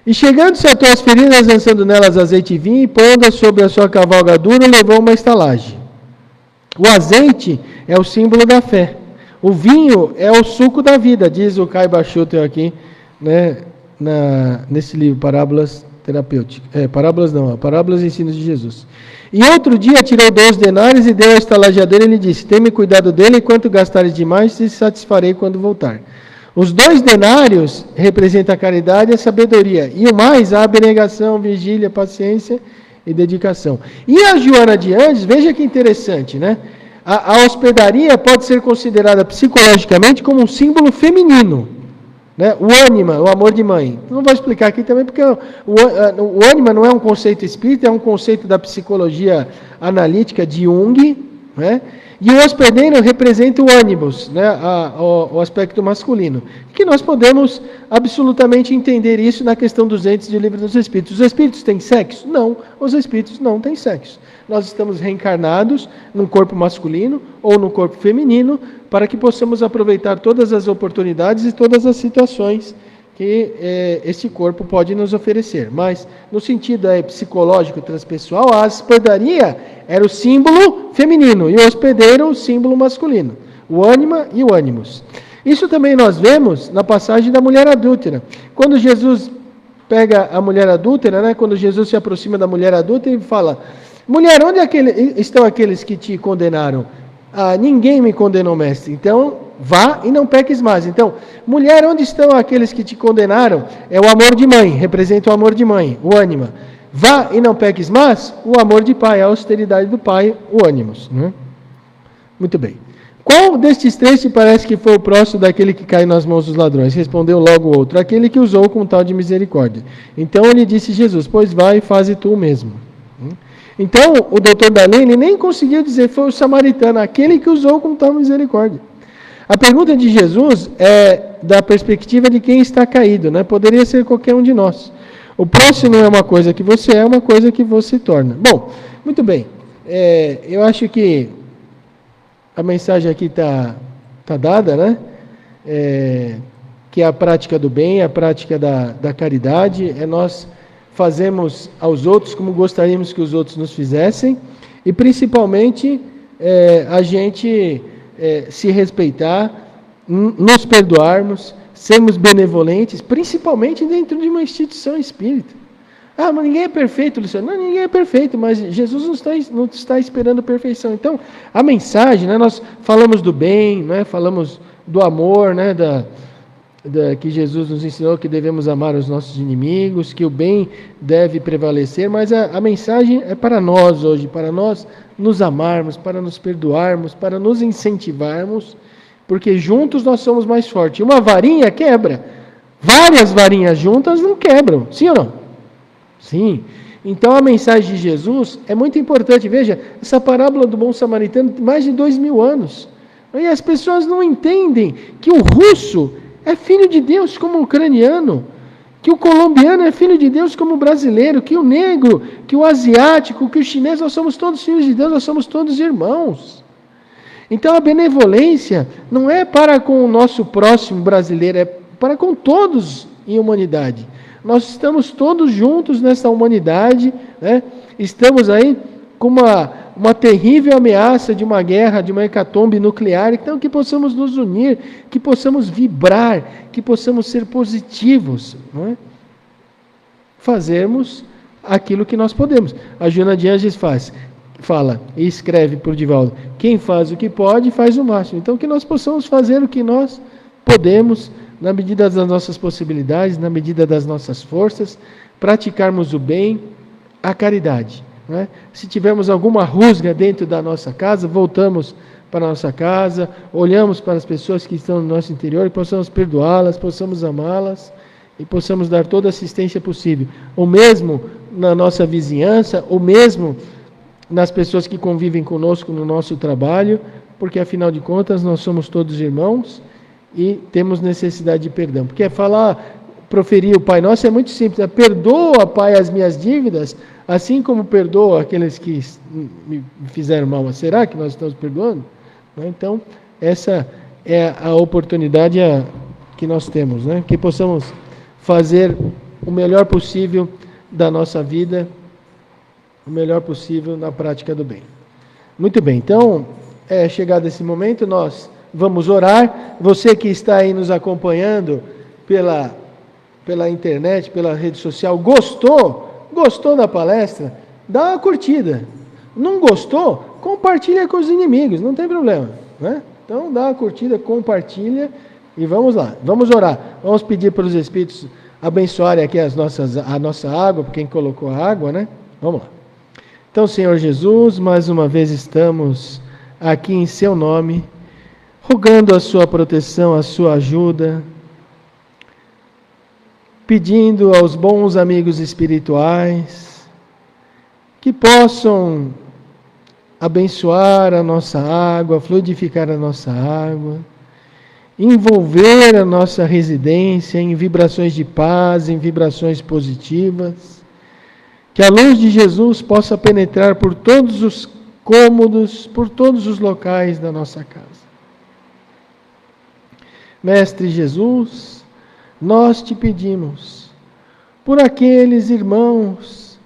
E chegando-se a tuas feridas, lançando nelas azeite e vinho, e pondo sobre a sua cavalgadura, levou uma estalagem. O azeite é o símbolo da fé. O vinho é o suco da vida, diz o Kai Bachuter aqui, né, nesse livro, Parábolas Terapêuticas. Parábolas e Ensinos de Jesus. E outro dia tirou 2 denários e deu a estalajadeira e lhe disse: teme cuidado dele, enquanto gastares demais, te satisfarei quando voltar. Os 2 denários representam a caridade e a sabedoria. E o mais, a abnegação, vigília, paciência e dedicação. E a Joana de Andes, veja que interessante, né? A hospedaria pode ser considerada psicologicamente como um símbolo feminino. Né? O ânima, o amor de mãe. Não vou explicar aqui também, porque o ânima não é um conceito espírita, é um conceito da psicologia analítica de Jung, né? E o hospedeiro representa o ânimos, né? O aspecto masculino. Que nós podemos absolutamente entender isso na questão 200 do Livro dos Espíritos. Os espíritos têm sexo? Não, os espíritos não têm sexo. Nós estamos reencarnados num corpo masculino ou num corpo feminino para que possamos aproveitar todas as oportunidades e todas as situações que esse corpo pode nos oferecer. Mas, no sentido psicológico transpessoal, a hospedaria era o símbolo feminino e o hospedeiro o símbolo masculino. O ânima e o ânimos. Isso também nós vemos na passagem da mulher adúltera. Quando Jesus pega a mulher adúltera, né, quando Jesus se aproxima da mulher adúltera e fala: mulher, onde estão aqueles que te condenaram? Ah, ninguém me condenou, mestre. Então, vá e não peques mais. Então, mulher, onde estão aqueles que te condenaram? É o amor de mãe, representa o amor de mãe, o ânima. Vá e não peques mais, o amor de pai, a austeridade do pai, o ânimos. Né? Muito bem. Qual destes 3 te parece que foi o próximo daquele que caiu nas mãos dos ladrões? Respondeu logo o outro: aquele que usou com tal de misericórdia. Então lhe disse Jesus: pois vai e faze tu o mesmo. Então, o doutor Dalene nem conseguiu dizer foi o samaritano, aquele que usou com tal misericórdia. A pergunta de Jesus é da perspectiva de quem está caído, né? Poderia ser qualquer um de nós. O próximo é uma coisa que você é, uma coisa que você torna. Bom, muito bem. Eu acho que a mensagem aqui está dada, né? Que é a prática do bem, a prática da caridade, nós fazemos aos outros como gostaríamos que os outros nos fizessem, e principalmente a gente se respeitar, nos perdoarmos, sermos benevolentes, principalmente dentro de uma instituição espírita. Ah, mas ninguém é perfeito, Luciano. Não, ninguém é perfeito, mas Jesus não está esperando perfeição. Então, a mensagem, né, nós falamos do bem, né, falamos do amor, né, que Jesus nos ensinou que devemos amar os nossos inimigos, que o bem deve prevalecer, mas a mensagem é para nós hoje, para nós nos amarmos, para nos perdoarmos, para nos incentivarmos, porque juntos nós somos mais fortes. Uma varinha quebra, várias varinhas juntas não quebram, sim ou não? Sim. Então a mensagem de Jesus é muito importante. Veja, essa parábola do bom samaritano tem mais de 2000 anos. E as pessoas não entendem que o russo é filho de Deus como o ucraniano, que o colombiano é filho de Deus como o brasileiro, que o negro, que o asiático, que o chinês, nós somos todos filhos de Deus, nós somos todos irmãos. Então a benevolência não é para com o nosso próximo brasileiro, é para com todos em humanidade. Nós estamos todos juntos nessa humanidade, né? Estamos aí com uma terrível ameaça de uma guerra, de uma hecatombe nuclear, então que possamos nos unir, que possamos vibrar, que possamos ser positivos, não é? Fazermos aquilo que nós podemos. A Joana de Anges fala e escreve por Divaldo: quem faz o que pode, faz o máximo. Então que nós possamos fazer o que nós podemos, na medida das nossas possibilidades, na medida das nossas forças, praticarmos o bem, a caridade. Né? Se tivermos alguma rusga dentro da nossa casa, voltamos para a nossa casa, olhamos para as pessoas que estão no nosso interior e possamos perdoá-las, possamos amá-las e possamos dar toda a assistência possível. Ou mesmo na nossa vizinhança, ou mesmo nas pessoas que convivem conosco no nosso trabalho, porque afinal de contas nós somos todos irmãos e temos necessidade de perdão. Porque proferir o Pai Nosso é muito simples. Perdoa, Pai, as minhas dívidas, assim como perdoa aqueles que me fizeram mal. Será que nós estamos perdoando? Então, essa é a oportunidade que nós temos, né? Que possamos fazer o melhor possível da nossa vida, o melhor possível na prática do bem. Muito bem, então, chegado esse momento, nós vamos orar. Você que está aí nos acompanhando pela internet, pela rede social, gostou da palestra? Dá uma curtida. Não gostou? Compartilha com os inimigos, não tem problema, né? Então dá uma curtida, compartilha e vamos lá. Vamos orar. Vamos pedir para os Espíritos abençoarem aqui a nossa água, para quem colocou a água, né? Vamos lá. Então, Senhor Jesus, mais uma vez estamos aqui em Seu nome, rogando a Sua proteção, a Sua ajuda, pedindo aos bons amigos espirituais que possam abençoar a nossa água, fluidificar a nossa água, envolver a nossa residência em vibrações de paz, em vibrações positivas, que a luz de Jesus possa penetrar por todos os cômodos, por todos os locais da nossa casa. Mestre Jesus, nós te pedimos por aqueles irmãos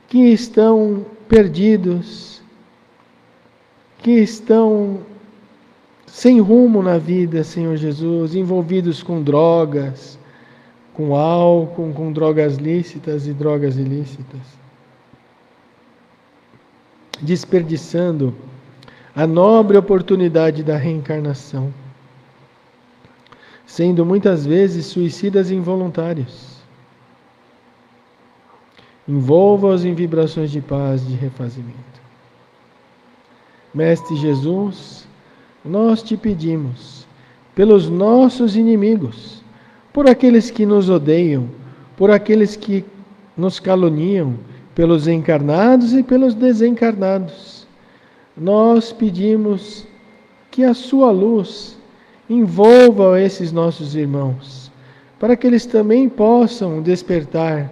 que estão perdidos, que estão sem rumo na vida, Senhor Jesus, envolvidos com drogas, com álcool, com drogas lícitas e drogas ilícitas, desperdiçando a nobre oportunidade da reencarnação, sendo muitas vezes suicidas involuntários. Envolva-os em vibrações de paz, de refazimento. Mestre Jesus, nós te pedimos, pelos nossos inimigos, por aqueles que nos odeiam, por aqueles que nos caluniam, pelos encarnados e pelos desencarnados, nós pedimos que a sua luz envolva esses nossos irmãos, para que eles também possam despertar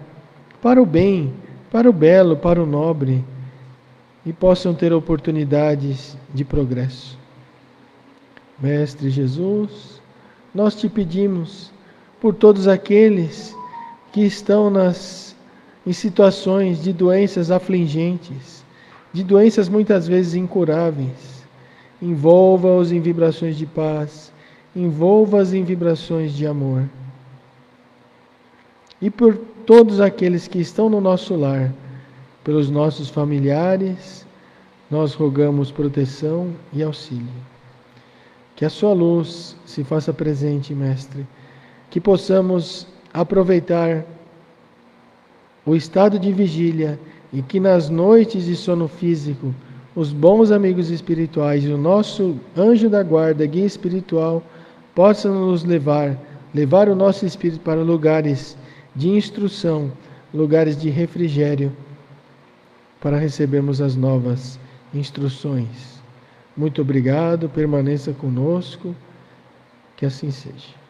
para o bem, para o belo, para o nobre, e possam ter oportunidades de progresso. Mestre Jesus, nós te pedimos por todos aqueles que estão em situações de doenças afligentes, de doenças muitas vezes incuráveis. Envolva-os em vibrações de paz, envolva-os em vibrações de amor. E por todos aqueles que estão no nosso lar, pelos nossos familiares, nós rogamos proteção e auxílio. Que a sua luz se faça presente, Mestre, que possamos aproveitar o estado de vigília e que nas noites de sono físico, os bons amigos espirituais e o nosso anjo da guarda, guia espiritual, possam nos levar o nosso espírito para lugares de instrução, lugares de refrigério, para recebermos as novas instruções. Muito obrigado, permaneça conosco, que assim seja.